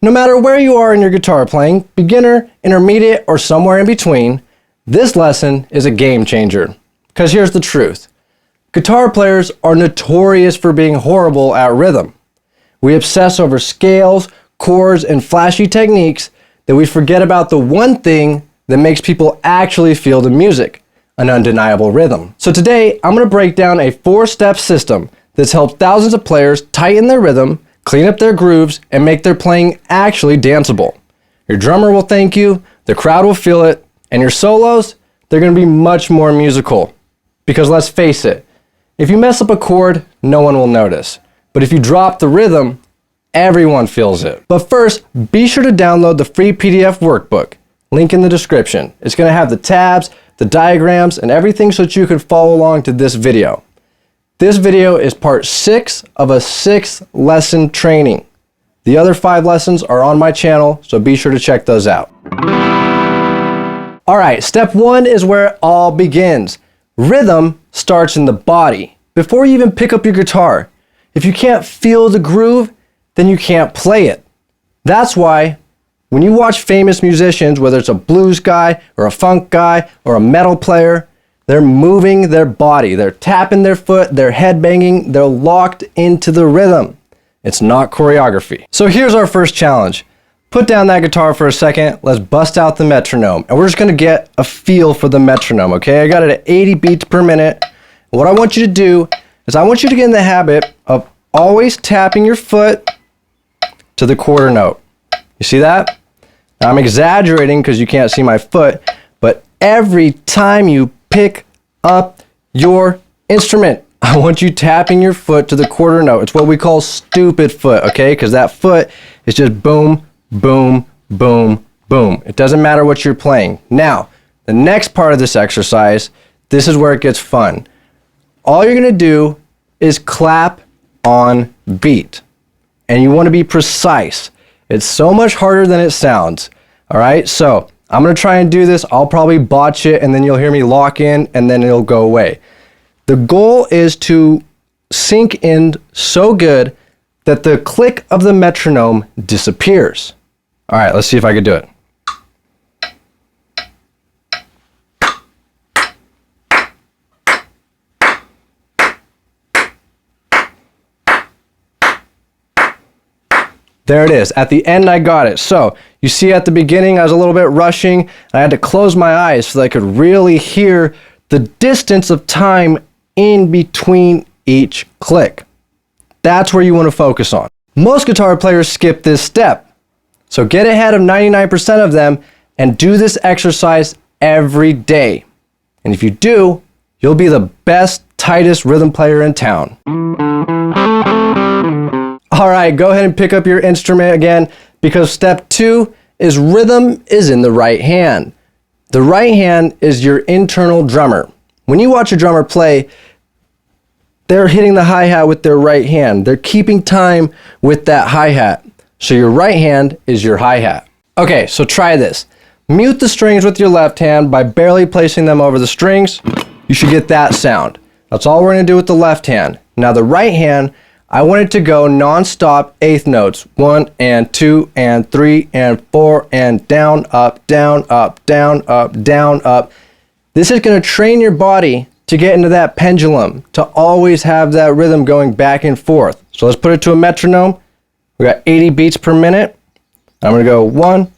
No matter where you are in your guitar playing, beginner, intermediate, or somewhere in between, this lesson is a game changer. Because here's the truth. Guitar players are notorious for being horrible at rhythm. We obsess over scales, chords, and flashy techniques that we forget about the one thing that makes people actually feel the music, an undeniable rhythm. So today, I'm going to break down a 4-step system that's helped thousands of players tighten their rhythm, clean up their grooves, and make their playing actually danceable. Your drummer will thank you, the crowd will feel it, and your solos, they're going to be much more musical. Because let's face it, if you mess up a chord, no one will notice. But if you drop the rhythm, everyone feels it. But first, be sure to download the free PDF workbook. Link in the description. It's going to have the tabs, the diagrams, and everything so that you can follow along to this video. This video is part 6 of a 6-lesson training. The other 5 lessons are on my channel, so be sure to check those out. Alright, step 1 is where it all begins. Rhythm starts in the body. Before you even pick up your guitar, if you can't feel the groove, then you can't play it. That's why when you watch famous musicians, whether it's a blues guy or a funk guy or a metal player, they're moving their body, they're tapping their foot, they're headbanging, they're locked into the rhythm. It's not choreography. So here's our first challenge. Put down that guitar for a second, let's bust out the metronome, and we're just gonna get a feel for the metronome, okay? I got it at 80 beats per minute. What I want you to do is I want you to get in the habit of always tapping your foot to the quarter note. You see that? Now, I'm exaggerating because you can't see my foot, but every time you pick up your instrument, I want you tapping your foot to the quarter note. It's what we call stupid foot, okay? Because that foot is just boom, boom, boom, boom. It doesn't matter what you're playing. Now, the next part of this exercise, this is where it gets fun. All you're gonna do is clap on beat. And you wanna be precise. It's so much harder than it sounds. All right, so I'm gonna try and do this. I'll probably botch it and then you'll hear me lock in and then it'll go away. The goal is to sink in so good that the click of the metronome disappears. All right, let's see if I can do it. There it is. At the end, I got it. So you see at the beginning, I was a little bit rushing. I had to close my eyes so that I could really hear the distance of time in between each click. That's where you want to focus on. Most guitar players skip this step. So get ahead of 99% of them and do this exercise every day. And if you do, you'll be the best, tightest rhythm player in town. All right, go ahead and pick up your instrument again, because step 2 is rhythm is in the right hand. The right hand is your internal drummer. When you watch a drummer play, they're hitting the hi-hat with their right hand. They're keeping time with that hi-hat. So your right hand is your hi-hat. Okay, so try this. Mute the strings with your left hand by barely placing them over the strings. You should get that sound. That's all we're gonna do with the left hand. Now the right hand, I want it to go non-stop eighth notes. 1 and 2 and 3 and 4 and down, up, down, up, down, up, down, up. This is going to train your body to get into that pendulum, to always have that rhythm going back and forth. So let's put it to a metronome. We got 80 beats per minute. I'm going to go 1,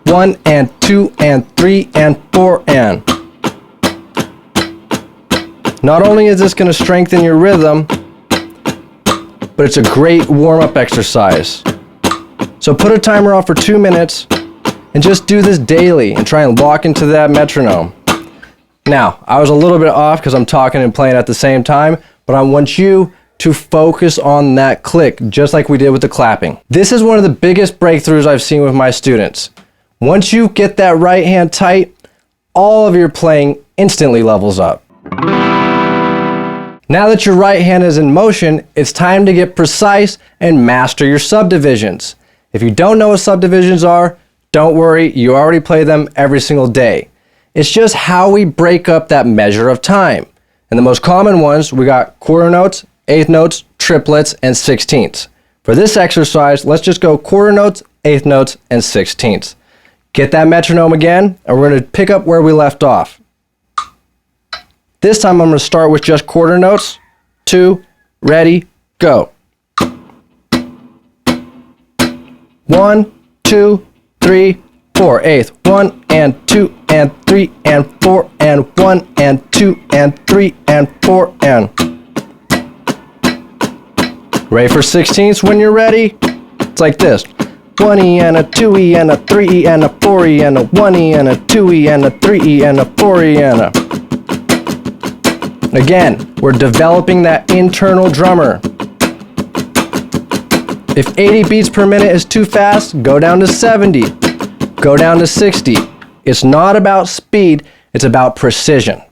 1 and 2 and 3 and 4 and. Not only is this going to strengthen your rhythm, but it's a great warm-up exercise. So put a timer on for 2 minutes and just do this daily and try and lock into that metronome. Now, I was a little bit off because I'm talking and playing at the same time, but I want you to focus on that click, just like we did with the clapping. This is one of the biggest breakthroughs I've seen with my students. Once you get that right hand tight, all of your playing instantly levels up. Now that your right hand is in motion, it's time to get precise and master your subdivisions. If you don't know what subdivisions are, don't worry, you already play them every single day. It's just how we break up that measure of time. And the most common ones, we got quarter notes eighth notes, triplets, and sixteenths. For this exercise, let's just go quarter notes, eighth notes, and sixteenths. Get that metronome again, and we're going to pick up where we left off. This time I'm going to start with just quarter notes. 2, ready, go. 1, 2, 3, 4, eighth. 1 and 2 and 3 and 4 and 1 and 2 and 3 and 4 and. Ready for sixteenths when you're ready? It's like this. 1E and a 2E and a 3E and a 4E and a 1E and a 2E and a 3E and a 4E and a. Again, we're developing that internal drummer. If 80 beats per minute is too fast, go down to 70. Go down to 60. It's not about speed, it's about precision.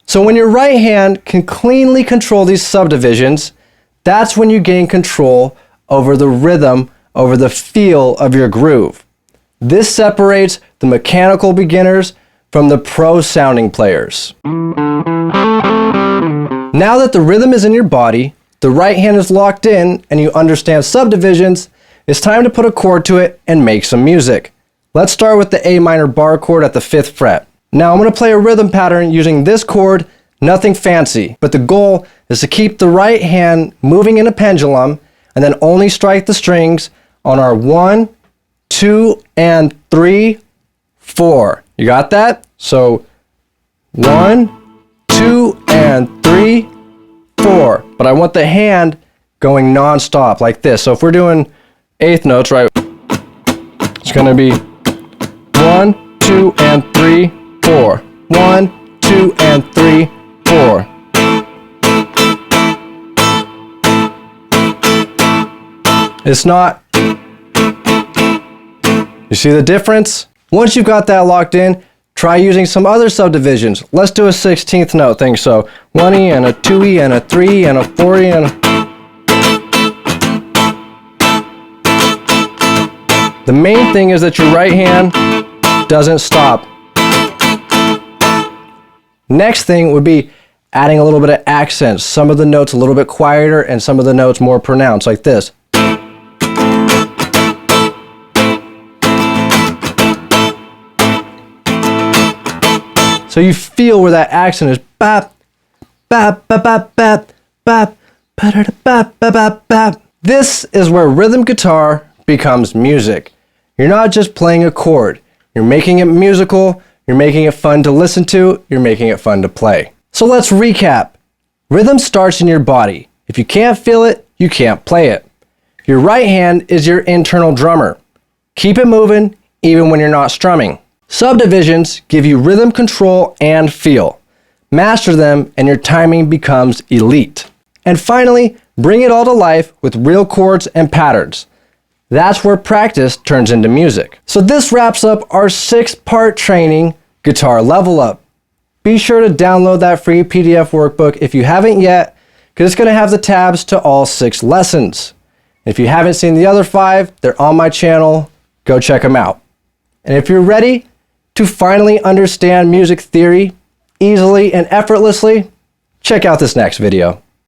So when your right hand can cleanly control these subdivisions, that's when you gain control over the rhythm, over the feel of your groove. This separates the mechanical beginners from the pro sounding players. Now that the rhythm is in your body, the right hand is locked in, and you understand subdivisions, it's time to put a chord to it and make some music. Let's start with the A minor bar chord at the 5th fret. Now I'm going to play a rhythm pattern using this chord, nothing fancy, but the goal is to keep the right hand moving in a pendulum and then only strike the strings on our 1, 2, and 3, 4. You got that? So 1, 2, and 3, 4. But I want the hand going non-stop like this. So if we're doing eighth notes, right, it's going to be 1, 2, and 3, 4. 1, 2, and 3, 4. It's not. You see the difference? Once you've got that locked in, try using some other subdivisions. Let's do a 16th note thing. So 1E and a 2E and a 3E and a 4E and a. The main thing is that your right hand doesn't stop. Next thing would be adding a little bit of accents. Some of the notes a little bit quieter and some of the notes more pronounced, like this. So you feel where that accent is. Bap, bap, bap, bap, bap, bap, bap, bap, bap, bap. This is where rhythm guitar becomes music. You're not just playing a chord. You're making it musical. You're making it fun to listen to. You're making it fun to play. So let's recap. Rhythm starts in your body. If you can't feel it, you can't play it. Your right hand is your internal drummer. Keep it moving even when you're not strumming. Subdivisions give you rhythm control and feel. Master them and your timing becomes elite. And finally, bring it all to life with real chords and patterns. That's where practice turns into music. So this wraps up our 6-part training, Guitar Level Up. Be sure to download that free PDF workbook if you haven't yet, because it's going to have the tabs to all 6 lessons. If you haven't seen the other 5, they're on my channel. Go check them out. And if you're ready to finally understand music theory easily and effortlessly, check out this next video.